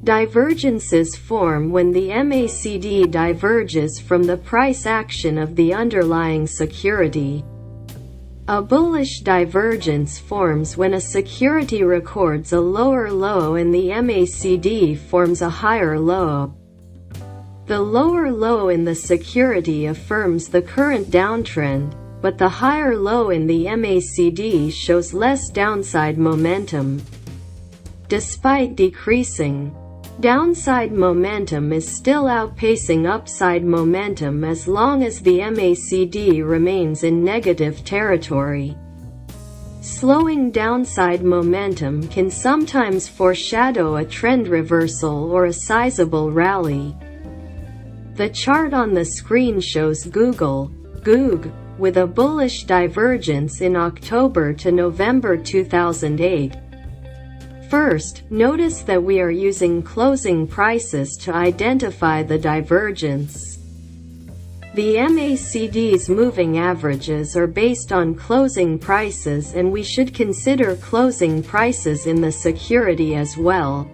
Divergences form when the MACD diverges from the price action of the underlying security. A bullish divergence forms when a security records a lower low and the MACD forms a higher low. The lower low in the security affirms the current downtrend, but the higher low in the MACD shows less downside momentum. Despite decreasing, downside momentum is still outpacing upside momentum as long as the MACD remains in negative territory. Slowing downside momentum can sometimes foreshadow a trend reversal or a sizable rally. The chart on the screen shows Goog, with a bullish divergence in October to November 2008. First, notice that we are using closing prices to identify the divergence. The MACD's moving averages are based on closing prices, and we should consider closing prices in the security as well.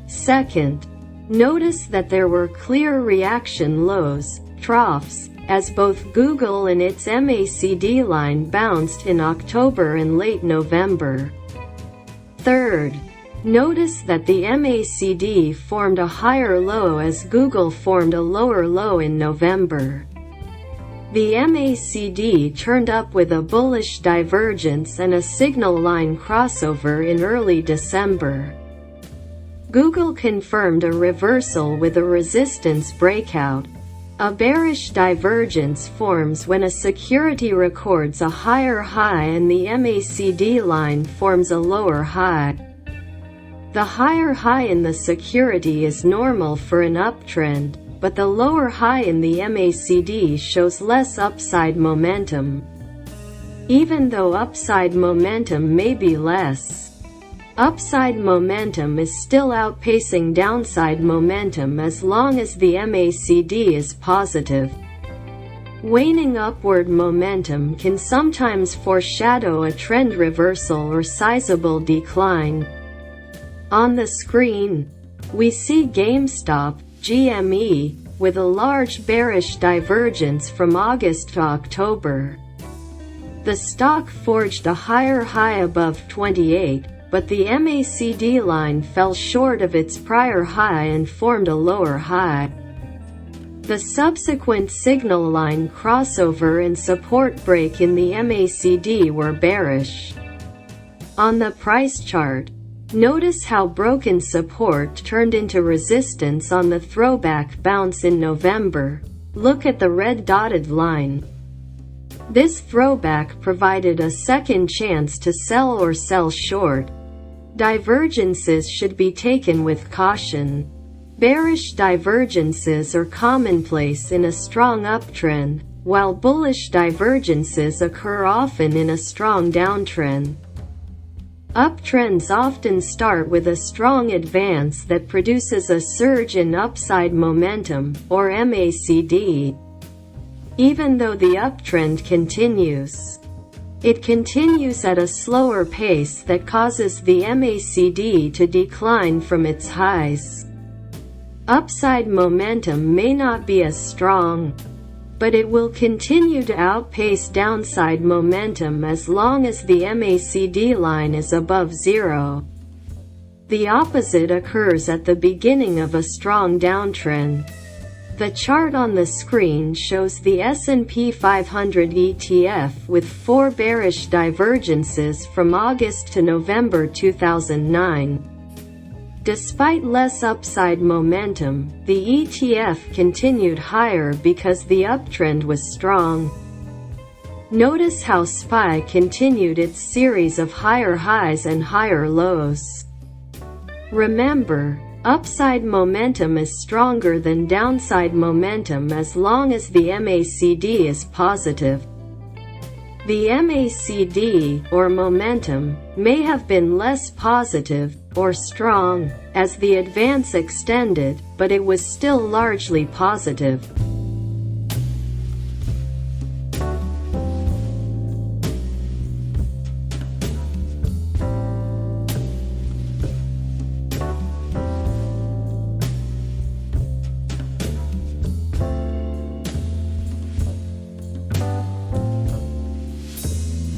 Second, notice that there were clear reaction lows, troughs, as both Google and its MACD line bounced in October and late November. Third, notice that the MACD formed a higher low as Google formed a lower low in November. The MACD turned up with a bullish divergence and a signal line crossover in early December. Google confirmed a reversal with a resistance breakout. A bearish divergence forms when a security records a higher high and the MACD line forms a lower high. The higher high in the security is normal for an uptrend, but the lower high in the MACD shows less upside momentum. Even though upside momentum may be less, upside momentum is still outpacing downside momentum as long as the MACD is positive. Waning upward momentum can sometimes foreshadow a trend reversal or sizable decline. On the screen, we see GameStop, GME, with a large bearish divergence from August to October. The stock forged a higher high above 28, but the MACD line fell short of its prior high and formed a lower high. The subsequent signal line crossover and support break in the MACD were bearish. On the price chart, notice how broken support turned into resistance on the throwback bounce in November. Look at the red dotted line. This throwback provided a second chance to sell or sell short. Divergences should be taken with caution. Bearish divergences are commonplace in a strong uptrend, while bullish divergences occur often in a strong downtrend. Uptrends often start with a strong advance that produces a surge in upside momentum, or MACD. Even though the uptrend continues, it continues at a slower pace that causes the MACD to decline from its highs. Upside momentum may not be as strong, but it will continue to outpace downside momentum as long as the MACD line is above zero. The opposite occurs at the beginning of a strong downtrend. The chart on the screen shows the S&P 500 ETF with 4 bearish divergences from August to November 2009. Despite less upside momentum, the ETF continued higher because the uptrend was strong. Notice how SPY continued its series of higher highs and higher lows. Remember, upside momentum is stronger than downside momentum as long as the MACD is positive. The MACD, or momentum, may have been less positive, or strong, as the advance extended, but it was still largely positive.